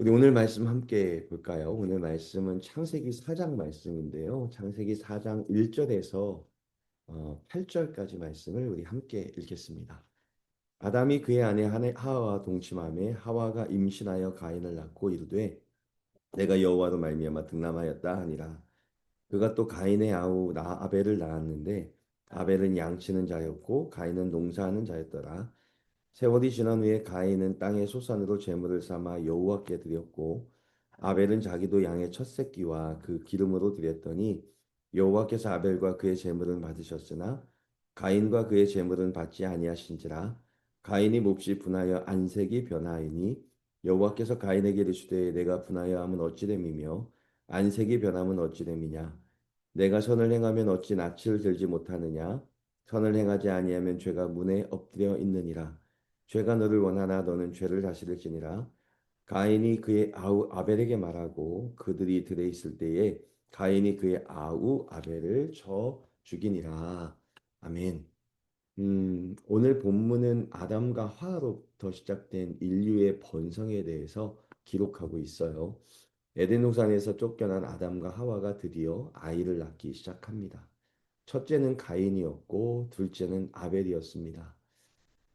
우리 오늘 말씀 함께 볼까요? 오늘 말씀은 창세기 4장 말씀인데요. 창세기 4장 1절에서 8절까지 말씀을 우리 함께 읽겠습니다. 아담이 그의 아내 하와와 동침하매 하와가 임신하여 가인을 낳고 이르되 내가 여호와로 말미암아 등남하였다 하니라. 그가 또 가인의 아우 아벨을 낳았는데 아벨은 양치는 자였고 가인은 농사하는 자였더라. 세월이 지난 후에 가인은 땅의 소산으로 제물을 삼아 여호와께 드렸고 아벨은 자기도 양의 첫 새끼와 그 기름으로 드렸더니 여호와께서 아벨과 그의 제물은 받으셨으나 가인과 그의 제물은 받지 아니하신지라. 가인이 몹시 분하여 안색이 변하이니 여호와께서 가인에게 이르시되 내가 분하여 함은 어찌 됨이며 안색이 변함은 어찌 됨이냐. 내가 선을 행하면 어찌 낯을 들지 못하느냐. 선을 행하지 아니하면 죄가 문에 엎드려 있느니라. 죄가 너를 원하나 너는 죄를 다스릴지니라. 가인이 그의 아우 아벨에게 말하고 그들이 들에 있을 때에 가인이 그의 아우 아벨을 쳐 죽이니라. 아멘. 오늘 본문은 아담과 하와로부터 시작된 인류의 번성에 대해서 기록하고 있어요. 에덴 동산에서 쫓겨난 아담과 하와가 드디어 아이를 낳기 시작합니다. 첫째는 가인이었고 둘째는 아벨이었습니다.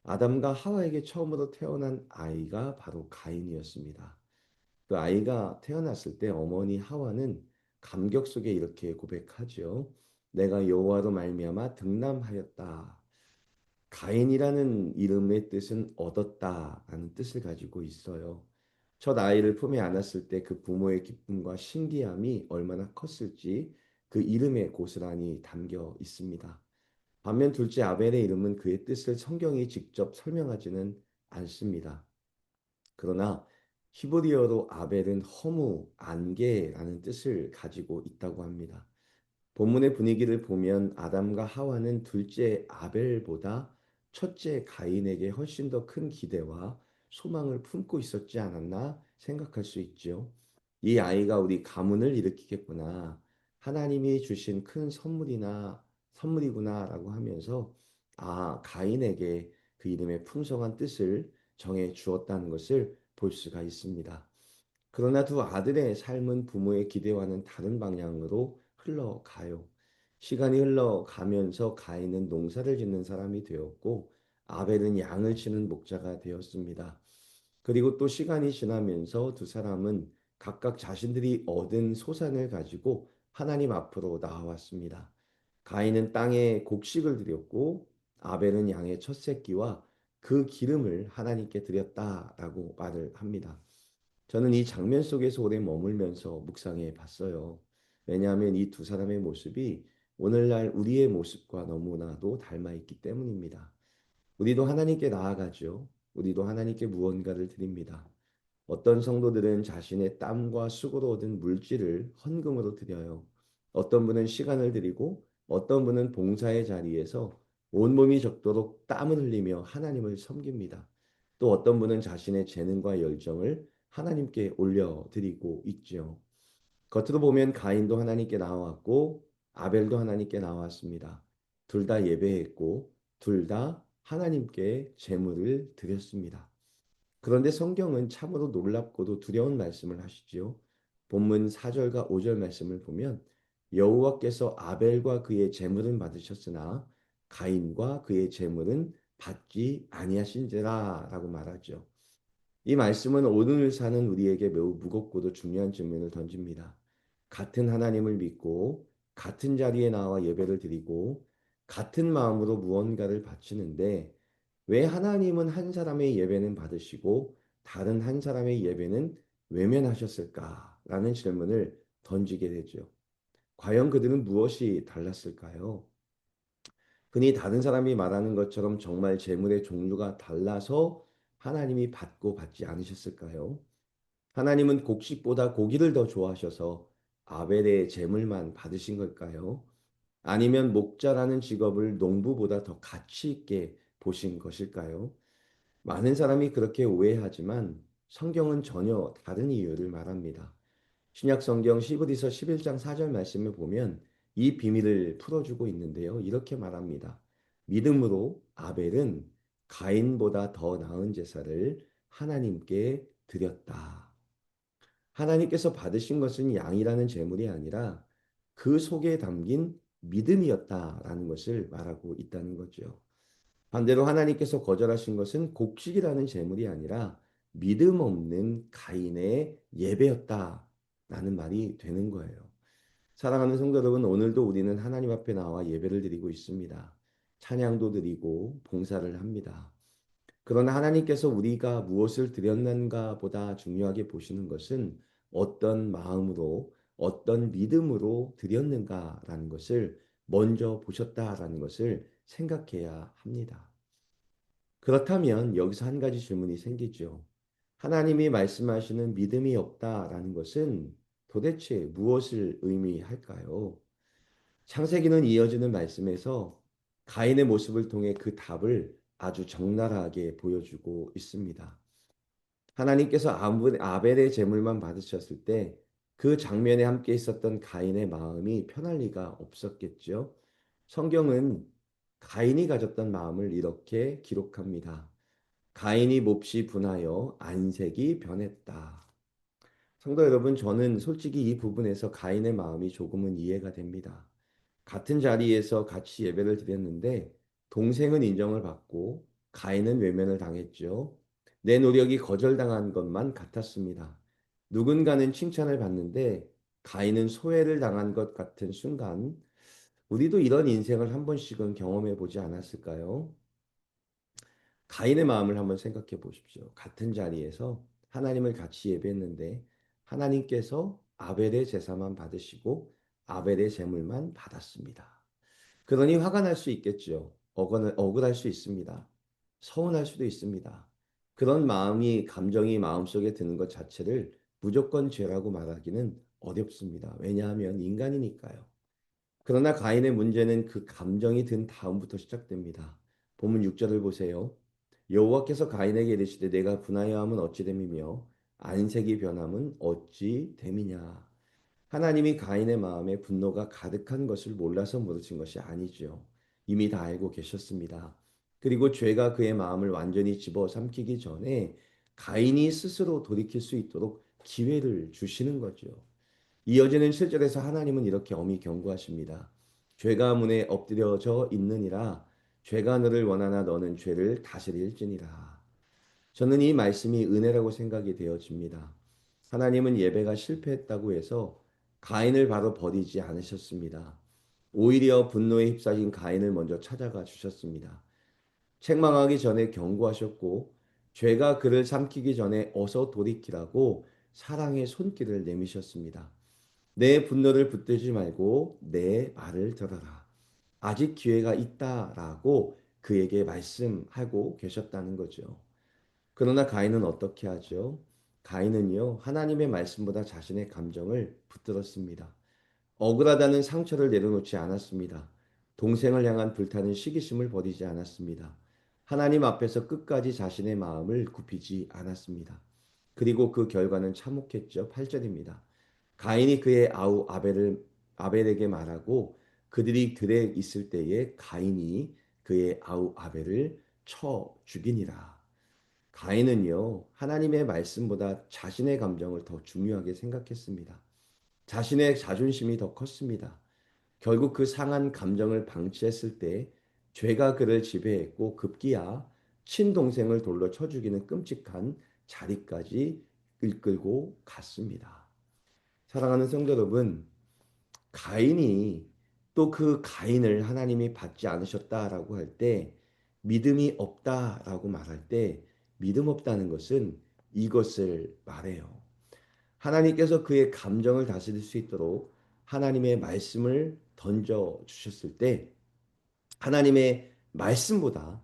아담과 하와에게 처음으로 태어난 아이가 바로 가인이었습니다. 그 아이가 태어났을 때 어머니 하와는 감격 속에 이렇게 고백하죠. 내가 여호와로 말미암아 등남하였다. 가인이라는 이름의 뜻은 얻었다라는 뜻을 가지고 있어요. 첫 아이를 품에 안았을 때 그 부모의 기쁨과 신기함이 얼마나 컸을지 그 이름에 고스란히 담겨 있습니다. 반면 둘째 아벨의 이름은 그의 뜻을 성경이 직접 설명하지는 않습니다. 그러나 히브리어로 아벨은 허무, 안개라는 뜻을 가지고 있다고 합니다. 본문의 분위기를 보면 아담과 하와는 둘째 아벨보다 첫째 가인에게 훨씬 더 큰 기대와 소망을 품고 있었지 않았나 생각할 수 있지요. 이 아이가 우리 가문을 일으키겠구나. 하나님이 주신 큰 선물이구나라고 하면서 가인에게 그 이름의 풍성한 뜻을 정해 주었다는 것을 볼 수가 있습니다. 그러나 두 아들의 삶은 부모의 기대와는 다른 방향으로 흘러가요. 시간이 흘러가면서 가인은 농사를 짓는 사람이 되었고 아벨은 양을 치는 목자가 되었습니다. 그리고 또 시간이 지나면서 두 사람은 각각 자신들이 얻은 소산을 가지고 하나님 앞으로 나아왔습니다. 가인은 땅에 곡식을 드렸고 아벨은 양의 첫 새끼와 그 기름을 하나님께 드렸다라고 말을 합니다. 저는 이 장면 속에서 오래 머물면서 묵상해 봤어요. 왜냐하면 이 두 사람의 모습이 오늘날 우리의 모습과 너무나도 닮아 있기 때문입니다. 우리도 하나님께 나아가죠. 우리도 하나님께 무언가를 드립니다. 어떤 성도들은 자신의 땀과 수고로 얻은 물질을 헌금으로 드려요. 어떤 분은 시간을 드리고 어떤 분은 봉사의 자리에서 온몸이 적도록 땀을 흘리며 하나님을 섬깁니다. 또 어떤 분은 자신의 재능과 열정을 하나님께 올려드리고 있죠. 겉으로 보면 가인도 하나님께 나왔고 아벨도 하나님께 나왔습니다. 둘 다 예배했고 둘 다 하나님께 제물을 드렸습니다. 그런데 성경은 참으로 놀랍고도 두려운 말씀을 하시지요. 본문 4절과 5절 말씀을 보면 여호와께서 아벨과 그의 제물은 받으셨으나 가인과 그의 제물은 받지 아니하신지라라고 말하죠. 이 말씀은 오늘 사는 우리에게 매우 무겁고도 중요한 질문을 던집니다. 같은 하나님을 믿고 같은 자리에 나와 예배를 드리고 같은 마음으로 무언가를 바치는데 왜 하나님은 한 사람의 예배는 받으시고 다른 한 사람의 예배는 외면하셨을까라는 질문을 던지게 되죠. 과연 그들은 무엇이 달랐을까요? 흔히 다른 사람이 말하는 것처럼 정말 재물의 종류가 달라서 하나님이 받고 받지 않으셨을까요? 하나님은 곡식보다 고기를 더 좋아하셔서 아벨의 재물만 받으신 걸까요? 아니면 목자라는 직업을 농부보다 더 가치 있게 보신 것일까요? 많은 사람이 그렇게 오해하지만 성경은 전혀 다른 이유를 말합니다. 신약 성경 시브리서 11장 4절 말씀을 보면 이 비밀을 풀어주고 있는데요. 이렇게 말합니다. 믿음으로 아벨은 가인보다 더 나은 제사를 하나님께 드렸다. 하나님께서 받으신 것은 양이라는 재물이 아니라 그 속에 담긴 믿음이었다라는 것을 말하고 있다는 거죠. 반대로 하나님께서 거절하신 것은 곡식이라는 재물이 아니라 믿음 없는 가인의 예배였다라는 말이 되는 거예요. 사랑하는 성도 여러분, 오늘도 우리는 하나님 앞에 나와 예배를 드리고 있습니다. 찬양도 드리고 봉사를 합니다. 그러나 하나님께서 우리가 무엇을 드렸는가 보다 중요하게 보시는 것은 어떤 마음으로, 어떤 믿음으로 드렸는가라는 것을 먼저 보셨다라는 것을 생각해야 합니다. 그렇다면 여기서 한 가지 질문이 생기죠. 하나님이 말씀하시는 믿음이 없다라는 것은 도대체 무엇을 의미할까요? 창세기는 이어지는 말씀에서 가인의 모습을 통해 그 답을 아주 적나라하게 보여주고 있습니다. 하나님께서 아벨의 제물만 받으셨을 때 그 장면에 함께 있었던 가인의 마음이 편할 리가 없었겠죠. 성경은 가인이 가졌던 마음을 이렇게 기록합니다. 가인이 몹시 분하여 안색이 변했다. 성도 여러분, 저는 솔직히 이 부분에서 가인의 마음이 조금은 이해가 됩니다. 같은 자리에서 같이 예배를 드렸는데 동생은 인정을 받고 가인은 외면을 당했죠. 내 노력이 거절당한 것만 같았습니다. 누군가는 칭찬을 받는데 가인은 소외를 당한 것 같은 순간 우리도 이런 인생을 한 번씩은 경험해 보지 않았을까요? 가인의 마음을 한번 생각해 보십시오. 같은 자리에서 하나님을 같이 예배했는데 하나님께서 아벨의 제사만 받으시고 아벨의 제물만 받았습니다. 그러니 화가 날 수 있겠죠. 억울할 수 있습니다. 서운할 수도 있습니다. 그런 감정이 마음속에 드는 것 자체를 무조건 죄라고 말하기는 어렵습니다. 왜냐하면 인간이니까요. 그러나 가인의 문제는 그 감정이 든 다음부터 시작됩니다. 본문 6절을 보세요. 여호와께서 가인에게 이르시되 내가 분하여함은 어찌 됨이며 안색이 변함은 어찌 됨이냐. 하나님이 가인의 마음에 분노가 가득한 것을 몰라서 물으신 것이 아니죠. 이미 다 알고 계셨습니다. 그리고 죄가 그의 마음을 완전히 집어삼키기 전에 가인이 스스로 돌이킬 수 있도록 기회를 주시는 거죠. 이어지는 7절에서 하나님은 이렇게 엄히 경고하십니다. 죄가 문에 엎드려져 있느니라. 죄가 너를 원하나 너는 죄를 다스릴지니라. 저는 이 말씀이 은혜라고 생각이 되어집니다. 하나님은 예배가 실패했다고 해서 가인을 바로 버리지 않으셨습니다. 오히려 분노에 휩싸인 가인을 먼저 찾아가 주셨습니다. 책망하기 전에 경고하셨고 죄가 그를 삼키기 전에 어서 돌이키라고 사랑의 손길을 내미셨습니다. 내 분노를 붙들지 말고 내 말을 들어라. 아직 기회가 있다라고 그에게 말씀하고 계셨다는 거죠. 그러나 가인은 어떻게 하죠? 가인은요, 하나님의 말씀보다 자신의 감정을 붙들었습니다. 억울하다는 상처를 내려놓지 않았습니다. 동생을 향한 불타는 시기심을 버리지 않았습니다. 하나님 앞에서 끝까지 자신의 마음을 굽히지 않았습니다. 그리고 그 결과는 참혹했죠. 8절입니다. 가인이 그의 아우 아벨에게 말하고 그들이 들에 있을 때에 가인이 그의 아우 아벨을 쳐 죽이니라. 가인은요, 하나님의 말씀보다 자신의 감정을 더 중요하게 생각했습니다. 자신의 자존심이 더 컸습니다. 결국 그 상한 감정을 방치했을 때 죄가 그를 지배했고 급기야 친동생을 돌로 쳐 죽이는 끔찍한 자리까지 이끌고 갔습니다. 사랑하는 성도 여러분, 가인이 또 그 가인을 하나님이 받지 않으셨다라고 할 때 믿음이 없다라고 말할 때 믿음 없다는 것은 이것을 말해요. 하나님께서 그의 감정을 다스릴 수 있도록 하나님의 말씀을 던져 주셨을 때 하나님의 말씀보다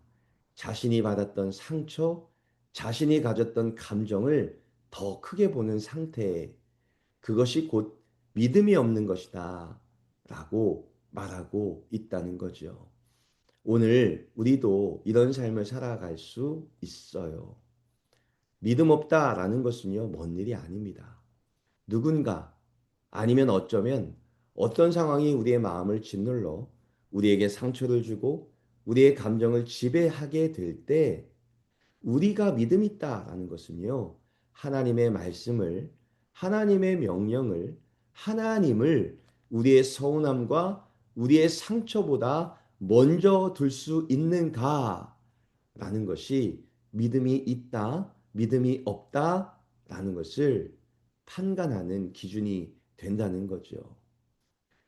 자신이 받았던 상처, 자신이 가졌던 감정을 더 크게 보는 상태, 그것이 곧 믿음이 없는 것이다 라고 말하고 있다는 거죠. 오늘 우리도 이런 삶을 살아갈 수 있어요. 믿음 없다라는 것은요, 먼 일이 아닙니다. 누군가 아니면 어쩌면 어떤 상황이 우리의 마음을 짓눌러 우리에게 상처를 주고 우리의 감정을 지배하게 될 때 우리가 믿음 있다라는 것은요, 하나님의 말씀을 하나님의 명령을, 하나님을 우리의 서운함과 우리의 상처보다 먼저 둘 수 있는가? 라는 것이 믿음이 있다, 믿음이 없다 라는 것을 판단하는 기준이 된다는 거죠.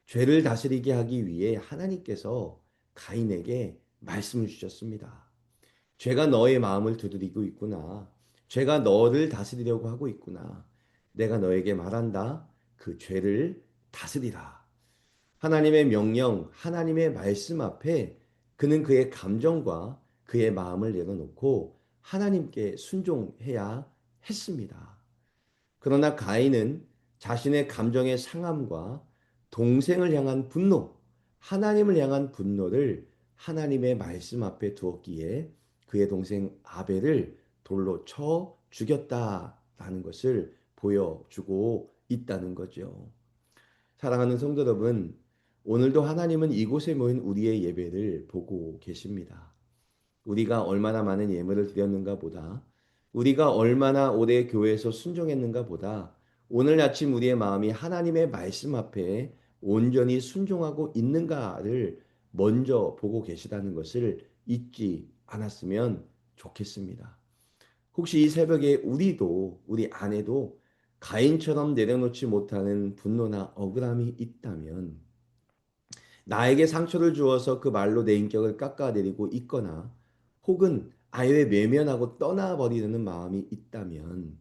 죄를 다스리게 하기 위해 하나님께서 가인에게 말씀을 주셨습니다. 죄가 너의 마음을 두드리고 있구나. 죄가 너를 다스리려고 하고 있구나. 내가 너에게 말한다. 그 죄를 다스리라. 하나님의 명령, 하나님의 말씀 앞에 그는 그의 감정과 그의 마음을 내려놓고 하나님께 순종해야 했습니다. 그러나 가인은 자신의 감정의 상함과 동생을 향한 분노, 하나님을 향한 분노를 하나님의 말씀 앞에 두었기에 그의 동생 아벨을 돌로 쳐 죽였다라는 것을 보여주고 있다는 거죠. 사랑하는 성도 여러분, 오늘도 하나님은 이곳에 모인 우리의 예배를 보고 계십니다. 우리가 얼마나 많은 예물을 드렸는가 보다, 우리가 얼마나 오래 교회에서 순종했는가 보다, 오늘 아침 우리의 마음이 하나님의 말씀 앞에 온전히 순종하고 있는가를 먼저 보고 계시다는 것을 잊지 않았으면 좋겠습니다. 혹시 이 새벽에 우리 안에도 가인처럼 내려놓지 못하는 분노나 억울함이 있다면, 나에게 상처를 주어서 그 말로 내 인격을 깎아내리고 있거나 혹은 아예 외면하고 떠나버리는 마음이 있다면,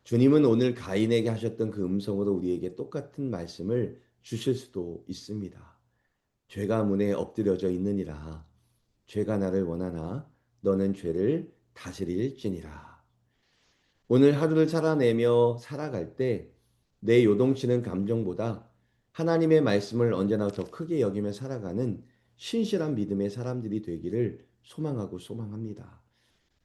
주님은 오늘 가인에게 하셨던 그 음성으로 우리에게 똑같은 말씀을 주실 수도 있습니다. 죄가 문에 엎드려져 있느니라. 죄가 나를 원하나 너는 죄를 다스릴지니라. 오늘 하루를 살아내며 살아갈 때 내 요동치는 감정보다 하나님의 말씀을 언제나 더 크게 여기며 살아가는 신실한 믿음의 사람들이 되기를 소망하고 소망합니다.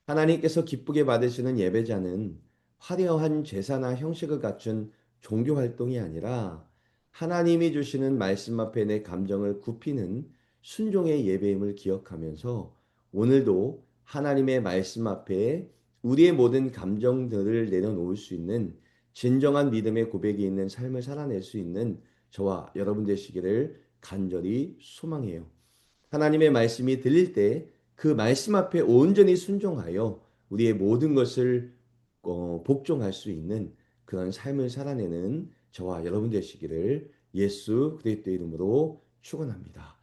하나님께서 기쁘게 받으시는 예배자는 화려한 제사나 형식을 갖춘 종교 활동이 아니라 하나님이 주시는 말씀 앞에 내 감정을 굽히는 순종의 예배임을 기억하면서 오늘도 하나님의 말씀 앞에 우리의 모든 감정들을 내려놓을 수 있는 진정한 믿음의 고백이 있는 삶을 살아낼 수 있는 저와 여러분 되시기를 간절히 소망해요. 하나님의 말씀이 들릴 때 그 말씀 앞에 온전히 순종하여 우리의 모든 것을 복종할 수 있는 그런 삶을 살아내는 저와 여러분 되시기를 예수 그리스도의 이름으로 축원합니다.